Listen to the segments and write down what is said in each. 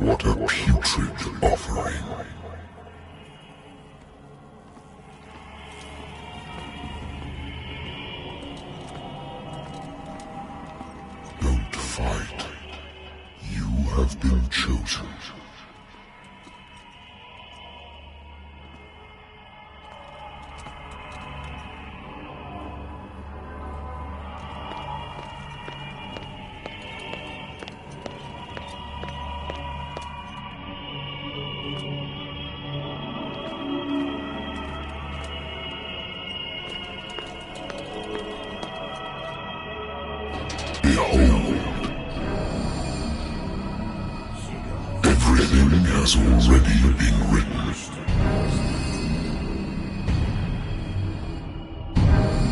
What a putrid offering. Don't fight. You have been chosen. Behold. Everything has already been written.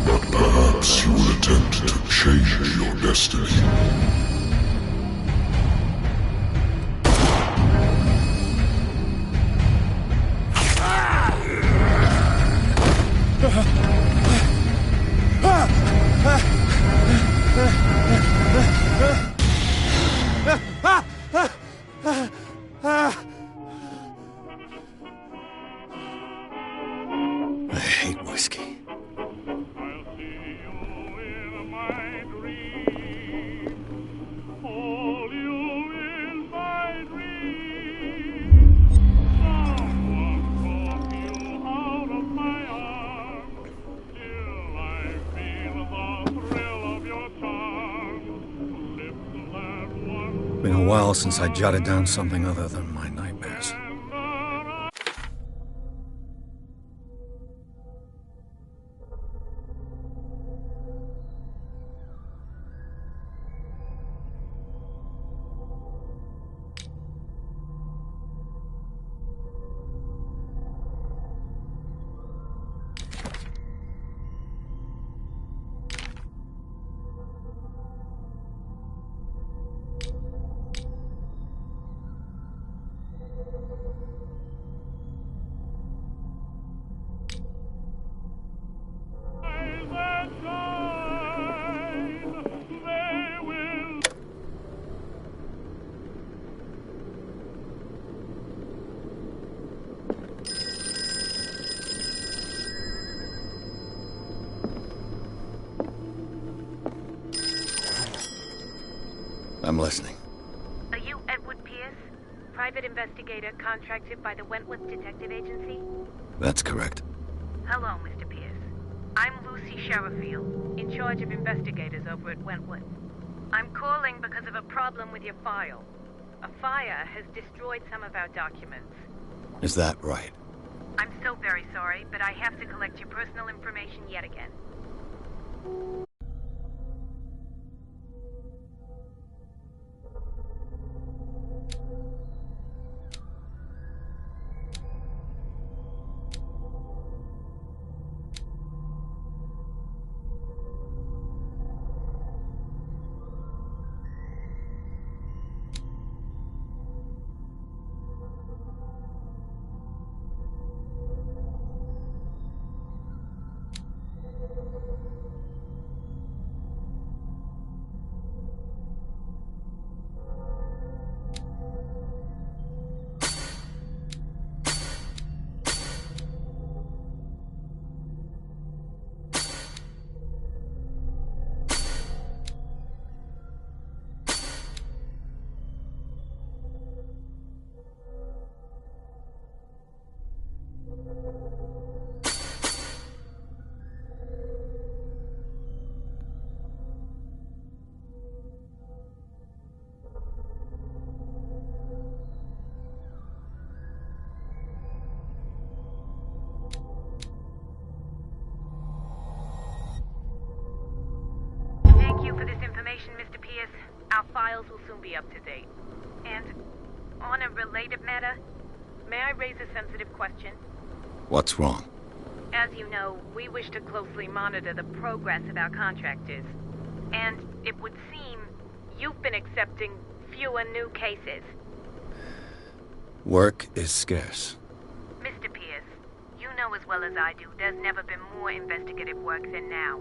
But perhaps you will attempt to change your destiny. I hate whiskey. Been a while since I jotted down something other than my nightmares. I'm listening. Are you Edward Pierce, private investigator contracted by the Wentworth Detective Agency? That's correct. Hello, Mr. Pierce. I'm Lucy Sherifield, in charge of investigators over at Wentworth. I'm calling because of a problem with your file. A fire has destroyed some of our documents. Is that right? I'm so very sorry, but I have to collect your personal information yet again. Thank you for this information, Mr. Pierce. Our files will soon be up to date. And on a related matter, may I raise a sensitive question? What's wrong? As you know, we wish to closely monitor the progress of our contractors. And it would seem you've been accepting fewer new cases. Work is scarce. Mr. Pierce, you know as well as I do, there's never been more investigative work than now.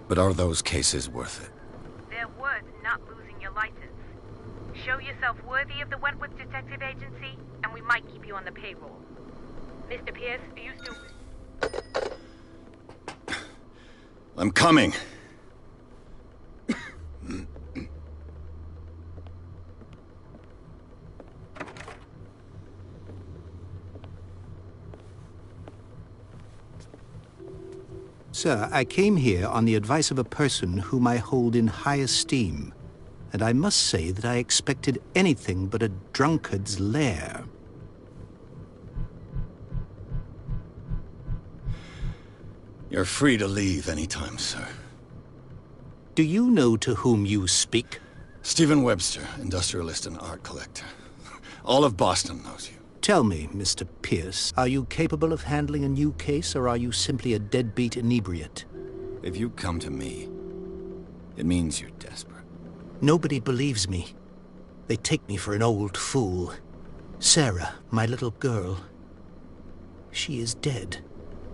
But are those cases worth it? They're worth not losing your license. show yourself worthy of the Wentworth Detective Agency, and we might keep you on the payroll. Mr. Pierce, are you still... I'm coming. Sir, I came here on the advice of a person whom I hold in high esteem, and I must say that I expected anything but a drunkard's lair. You're free to leave anytime, sir. Do you know to whom you speak? Stephen Webster, industrialist and art collector. All of Boston knows you. Tell me, Mr. Pierce, are you capable of handling a new case, or are you simply a deadbeat inebriate? If you come to me, it means you're desperate. Nobody believes me. They take me for an old fool. Sarah, my little girl, she is dead.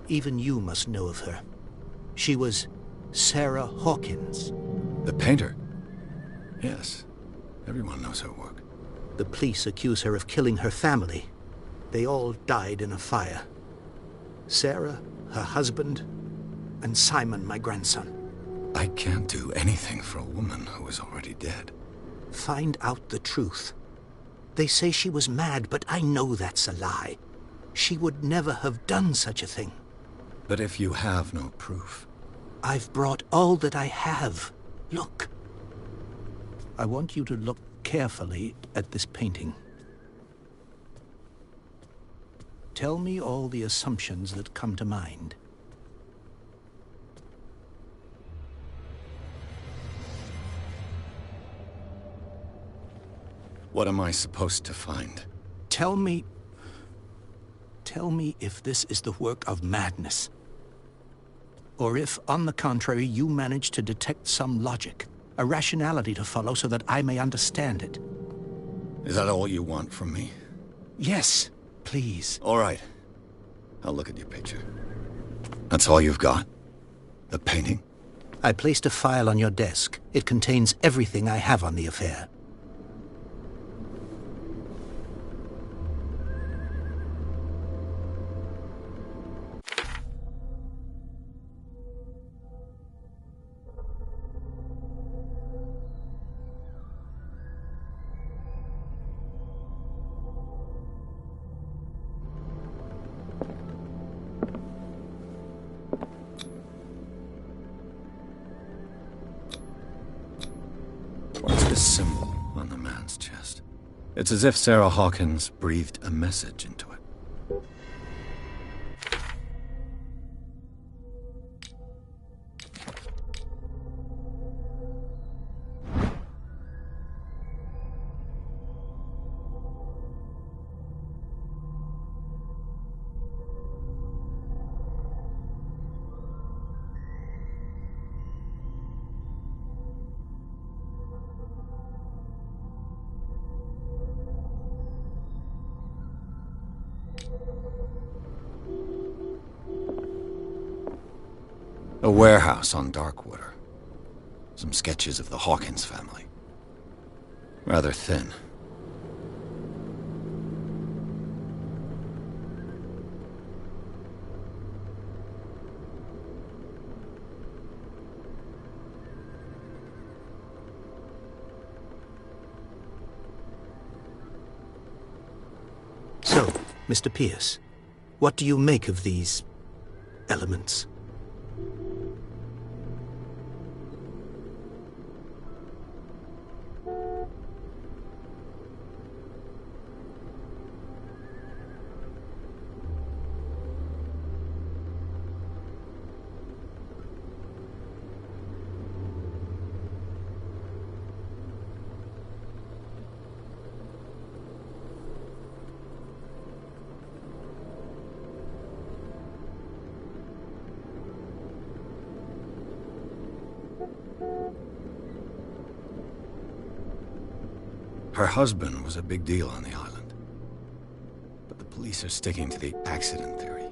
Even you must know of her. She was Sarah Hawkins. The painter? Yes. Everyone knows her work. The police accuse her of killing her family. They all died in a fire. Sarah, her husband, and Simon, my grandson. I can't do anything for a woman who is already dead. Find out the truth. They say she was mad, but I know that's a lie. She would never have done such a thing. But if you have no proof... I've brought all that I have. Look. I want you to look carefully at this painting. Tell me all the assumptions that come to mind. What am I supposed to find? Tell me if this is the work of madness. Or if, on the contrary, you manage to detect some logic, a rationality to follow so that I may understand it. Is that all you want from me? Yes, please. All right. I'll look at your picture. That's all you've got? The painting? I placed a file on your desk. It contains everything I have on the affair. What's this symbol on the man's chest? It's as if Sarah Hawkins breathed a message into it. A warehouse on Darkwater. Some sketches of the Hawkins family. Rather thin. So, Mr. Pierce, what do you make of these elements? Her husband was a big deal on the island. But the police are sticking to the accident theory.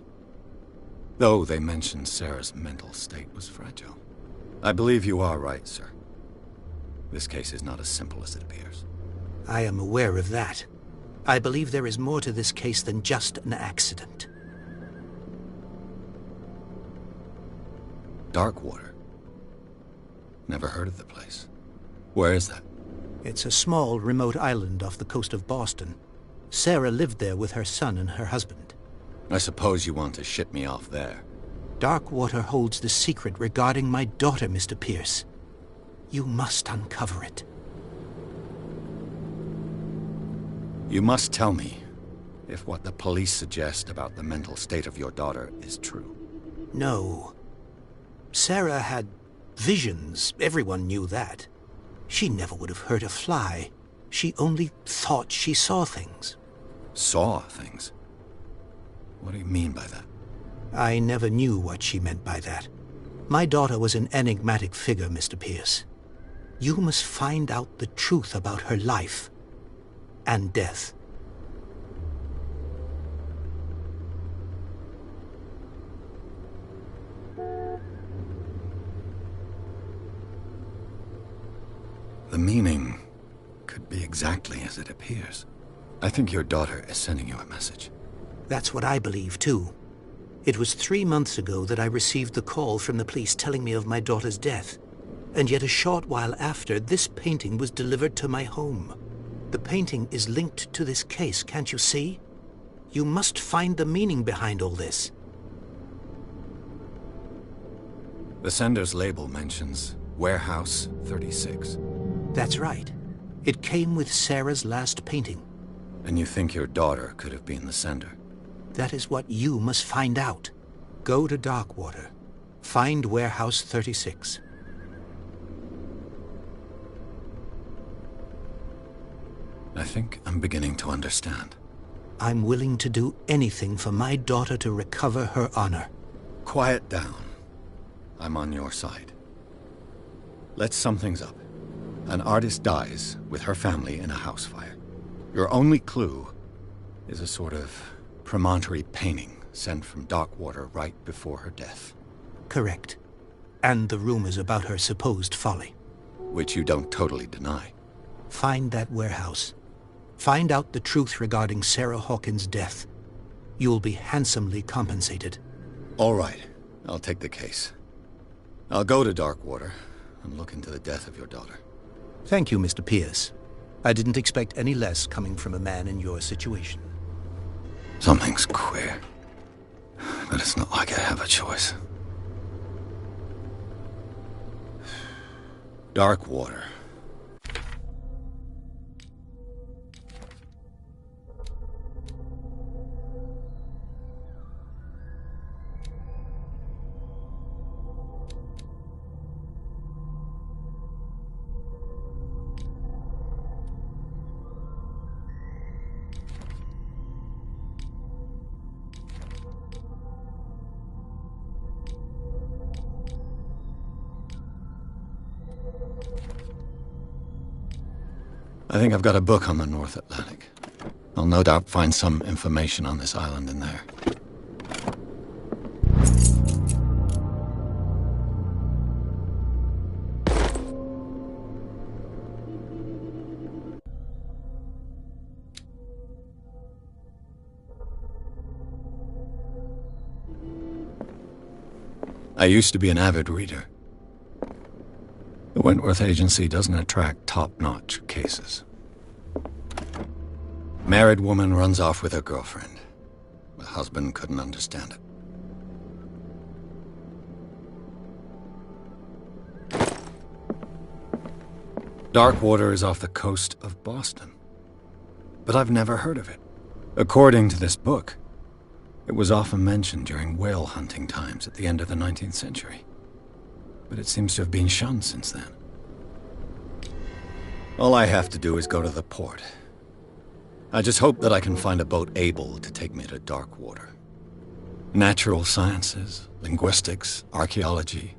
Though they mentioned Sarah's mental state was fragile. I believe you are right, sir. This case is not as simple as it appears. I am aware of that. I believe there is more to this case than just an accident. Darkwater. Never heard of the place. Where is that? It's a small, remote island off the coast of Boston. Sarah lived there with her son and her husband. I suppose you want to ship me off there. Darkwater holds the secret regarding my daughter, Mr. Pierce. You must uncover it. You must tell me if what the police suggest about the mental state of your daughter is true. No. Sarah had visions. Everyone knew that. She never would have hurt a fly. She only thought she saw things. Saw things? What do you mean by that? I never knew what she meant by that. My daughter was an enigmatic figure, Mr. Pierce. You must find out the truth about her life and death. The meaning could be exactly as it appears. I think your daughter is sending you a message. That's what I believe, too. It was 3 months ago that I received the call from the police telling me of my daughter's death. And yet a short while after, this painting was delivered to my home. The painting is linked to this case, can't you see? You must find the meaning behind all this. The sender's label mentions Warehouse 36. That's right. It came with Sarah's last painting. And you think your daughter could have been the sender? That is what you must find out. Go to Darkwater. Find Warehouse 36. I think I'm beginning to understand. I'm willing to do anything for my daughter to recover her honor. Quiet down. I'm on your side. Let's sum things up. An artist dies with her family in a house fire. Your only clue is a sort of promontory painting sent from Darkwater right before her death. Correct. And the rumors about her supposed folly. Which you don't totally deny. Find that warehouse. Find out the truth regarding Sarah Hawkins' death. You'll be handsomely compensated. All right. I'll take the case. I'll go to Darkwater and look into the death of your daughter. Thank you, Mr. Pierce. I didn't expect any less coming from a man in your situation. Something's queer. But it's not like I have a choice. Darkwater. I think I've got a book on the North Atlantic. I'll no doubt find some information on this island in there. I used to be an avid reader. The Wentworth Agency doesn't attract top-notch cases. Married woman runs off with her girlfriend. The husband couldn't understand it. Darkwater is off the coast of Boston. But I've never heard of it. According to this book, it was often mentioned during whale hunting times at the end of the 19th century. But it seems to have been shunned since then. All I have to do is go to the port. I just hope that I can find a boat able to take me to Darkwater. Natural sciences, linguistics, archaeology,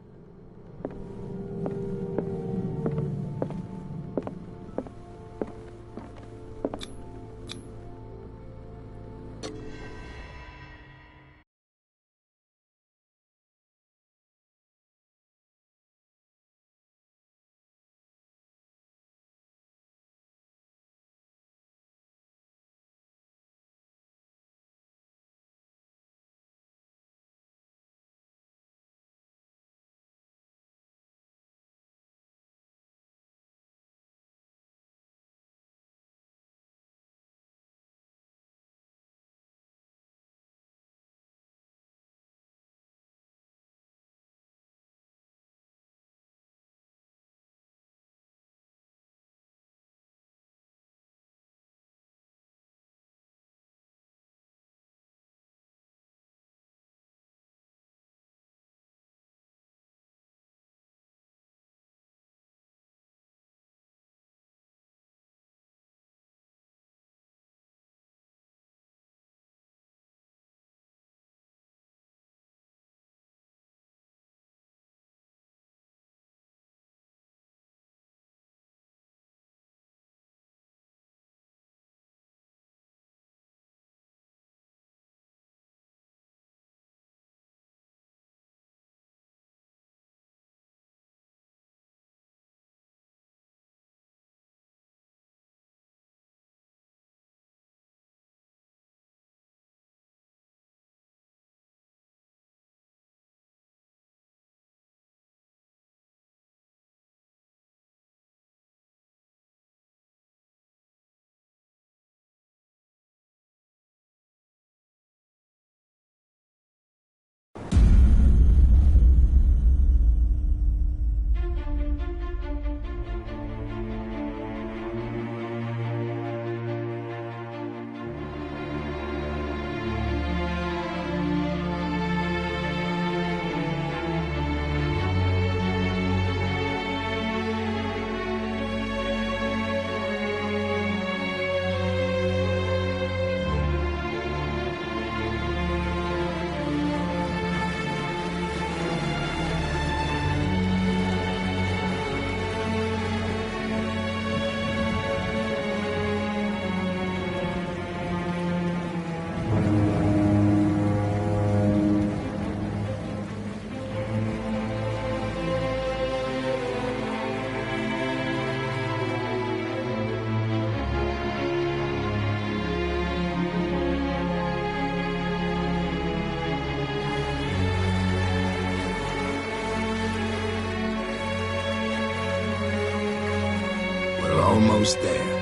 Almost there.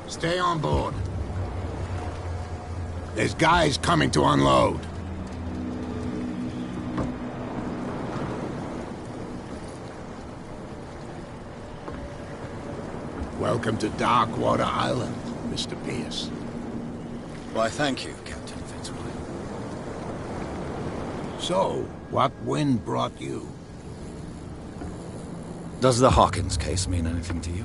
Stay on board. There's guys coming to unload. Welcome to Darkwater Island, Mr. Pierce. Why, thank you, Captain Fitzroy. So, what wind brought you? Does the Hawkins case mean anything to you?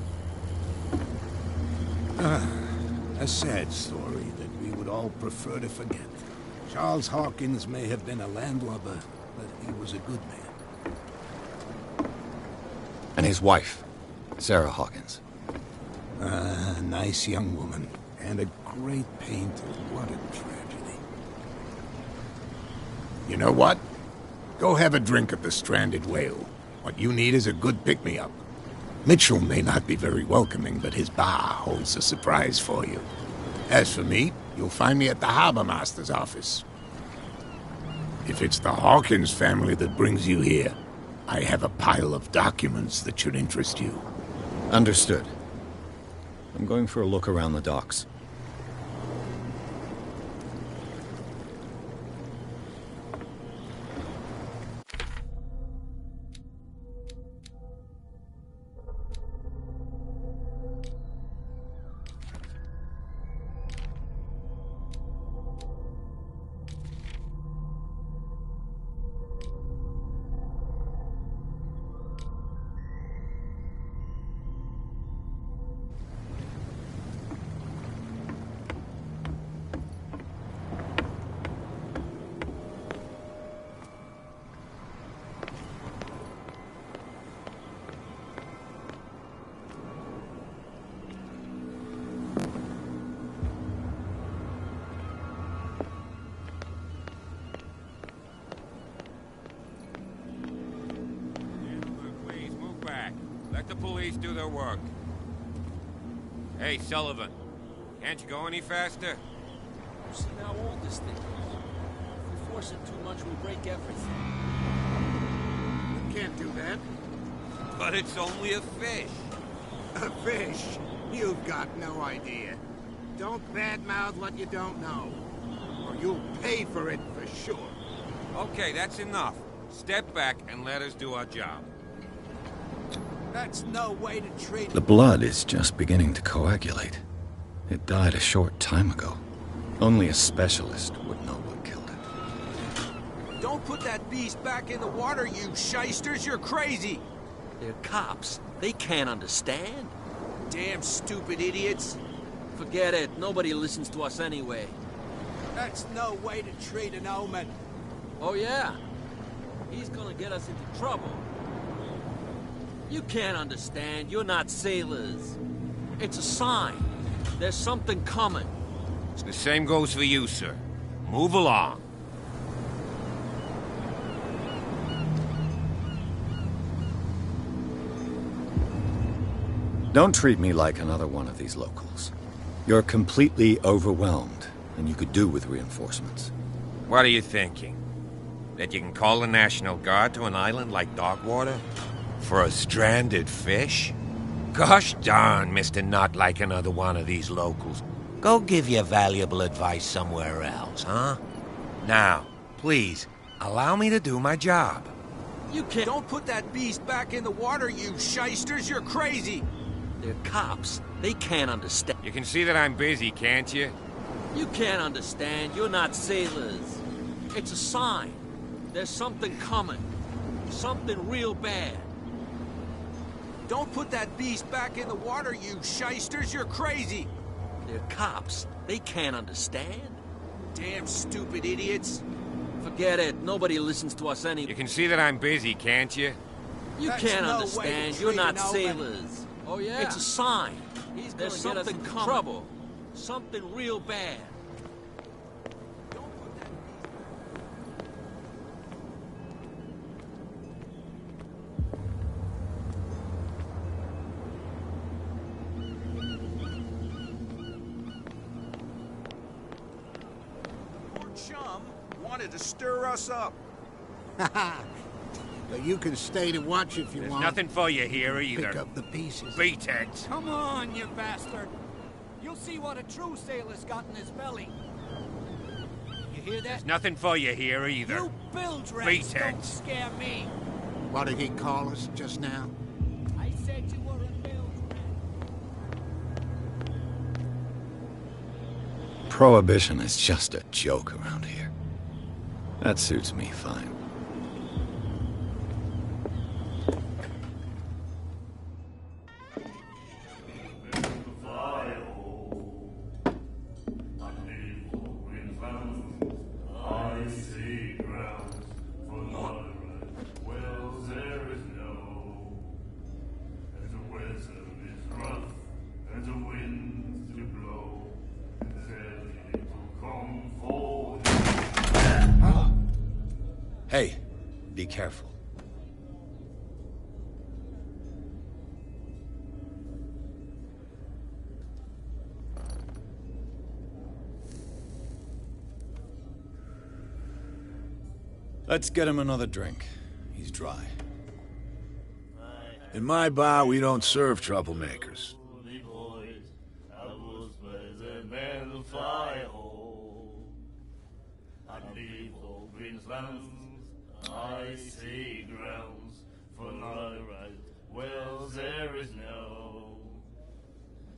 A sad story that we would all prefer to forget. Charles Hawkins may have been a landlubber, but he was a good man. And his wife, Sarah Hawkins. A nice young woman, and a great painter. What a tragedy. You know what? Go have a drink at the Stranded Whale. What you need is a good pick-me-up. Mitchell may not be very welcoming, but his bar holds a surprise for you. As for me, you'll find me at the Harbor Master's office. If it's the Hawkins family that brings you here, I have a pile of documents that should interest you. Understood. I'm going for a look around the docks. Let the police do their work. Hey, Sullivan. Can't you go any faster? You see how old this thing is. If we force it too much, we'll break everything. You can't do that. But it's only a fish. A fish? You've got no idea. Don't badmouth what you don't know. Or you'll pay for it for sure. Okay, that's enough. Step back and let us do our job. That's no way to treat... The blood is just beginning to coagulate. It died a short time ago. Only a specialist would know what killed it. Don't put that beast back in the water, you shysters! You're crazy! They're cops. They can't understand. Damn stupid idiots! Forget it. Nobody listens to us anyway. That's no way to treat an omen. Oh, yeah? He's gonna get us into trouble. You can't understand. You're not sailors. It's a sign. There's something coming. The same goes for you, sir. Move along. Don't treat me like another one of these locals. You're completely overwhelmed, and you could do with reinforcements. What are you thinking? That you can call the National Guard to an island like Darkwater? For a stranded fish? Gosh darn, Mr. Not Like Another One of these locals. Go give your valuable advice somewhere else, huh? Now, please, allow me to do my job. You can't... Don't put that beast back in the water, you shysters! You're crazy! They're cops. They can't understand. You can see that I'm busy, can't you? You can't understand. You're not sailors. It's a sign. There's something coming. Something real bad. Don't put that beast back in the water, you shysters. You're crazy. They're cops. They can't understand. Damn stupid idiots. Forget it. Nobody listens to us anyway. You can see that I'm busy, can't you? You That's can't no way to understand. treat You're not an old man. sailors. Oh, yeah? It's a sign. He's gonna There's get us something into coming. trouble. Something real bad. Poor chum wanted to stir us up. But you can stay to watch if you There's want. nothing for you here either. Pick up the pieces. Beat it. Come on, you bastard! You'll see what a true sailor's got in his belly. You hear that? There's nothing for you here either. You bilge rats Beat it. don't scare me. What did he call us just now? I said you were a bilge rat. Prohibition is just a joke around here. That suits me fine. Hey, be careful. Let's get him another drink. He's dry. In my bar, we don't serve troublemakers. Icy grounds for my right. Well, there is no.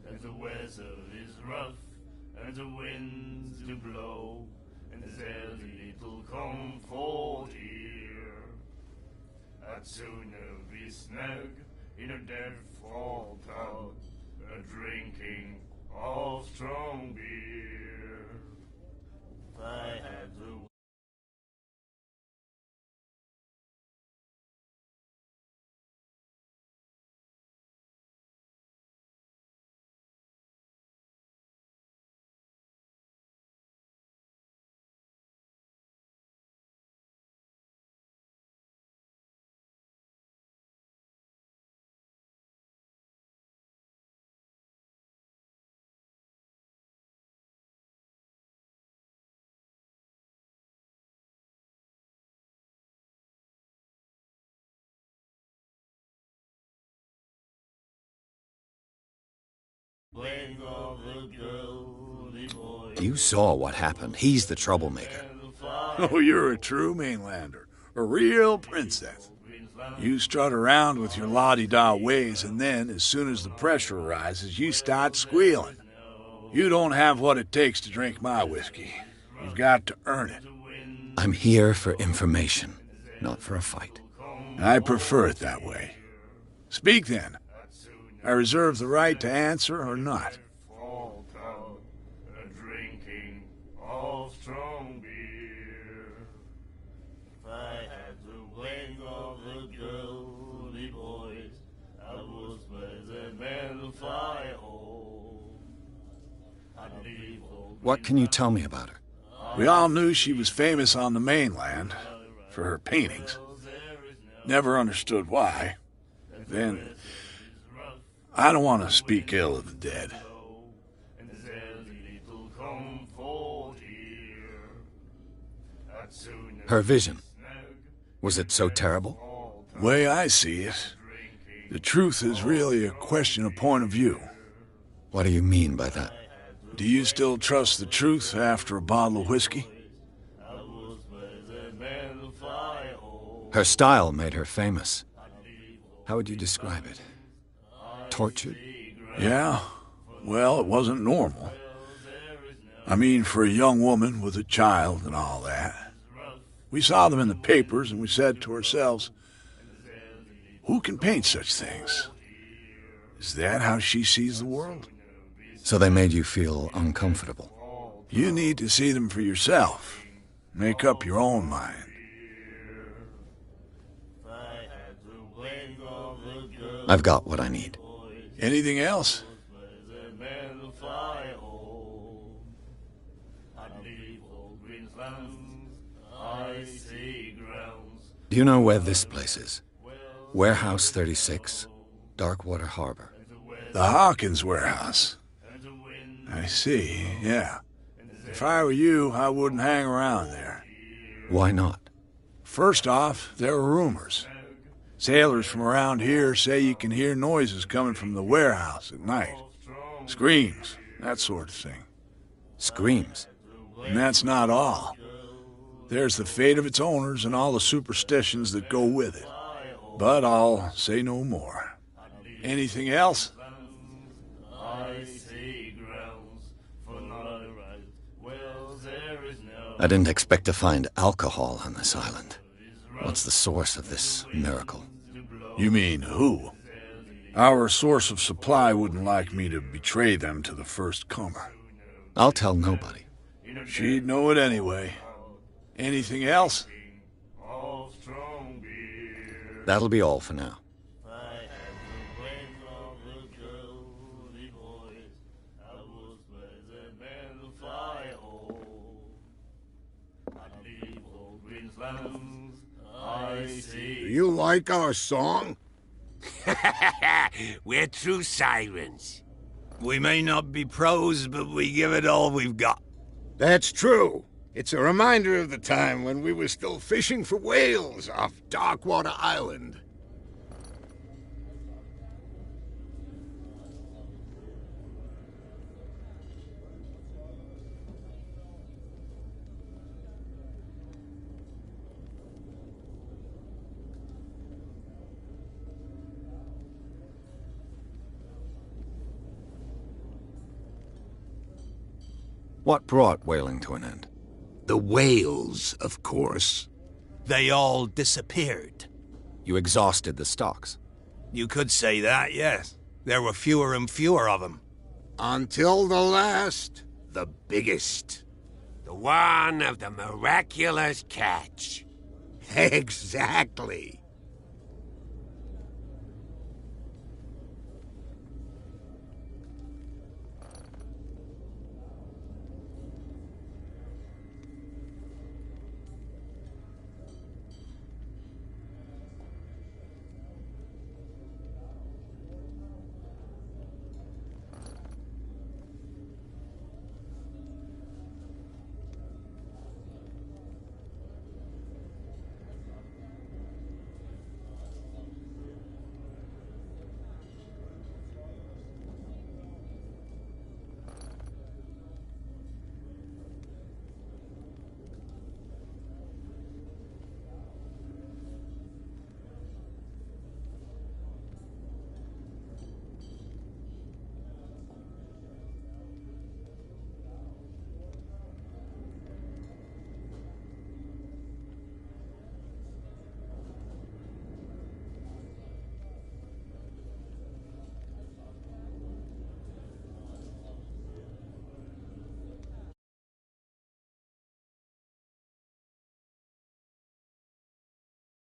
And the weather is rough, and the winds do blow, and there's little comfort here. I'd sooner be snug in a dead-fall tub, drinking of strong beer. If I had the You saw what happened. He's the troublemaker. Oh, you're a true mainlander. A real princess. You strut around with your la-di-da ways, and then, as soon as the pressure arises, you start squealing. You don't have what it takes to drink my whiskey. You've got to earn it. I'm here for information, not for a fight. I prefer it that way. Speak then. I reserve the right to answer or not. drinking of strong beer. If I had the wing of the girly boys, I was by the bellfire hole. I'd leave old What can you tell me about her? We all knew she was famous on the mainland for her paintings. Never understood why. Then, I don't want to speak ill of the dead. Her vision. Was it so terrible? Way I see it, the truth is really a question of point of view. What do you mean by that? Do you still trust the truth after a bottle of whiskey? Her style made her famous. How would you describe it? Tortured? Yeah. Well, it wasn't normal. I mean, for a young woman with a child and all that. We saw them in the papers, and we said to ourselves, who can paint such things? Is that how she sees the world? So they made you feel uncomfortable. You need to see them for yourself. Make up your own mind. I've got what I need. Anything else? Do you know where this place is? Warehouse 36, Darkwater Harbor. The Hawkins warehouse. I see, yeah. If I were you, I wouldn't hang around there. Why not? First off, there are rumors. Sailors from around here say you can hear noises coming from the warehouse at night. Screams, that sort of thing. Screams? And that's not all. There's the fate of its owners and all the superstitions that go with it. But I'll say no more. Anything else? I didn't expect to find alcohol on this island. What's the source of this miracle? You mean who? Our source of supply wouldn't like me to betray them to the first comer. I'll tell nobody. She'd know it anyway. Anything else? That'll be all for now. Do you like our song? We're true sirens. We may not be pros, but we give it all we've got. That's true. It's a reminder of the time when we were still fishing for whales off Darkwater Island. What brought whaling to an end? The whales, of course. They all disappeared. You exhausted the stocks. You could say that, yes. There were fewer and fewer of them. Until the last, the biggest. The one of the miraculous catch. Exactly.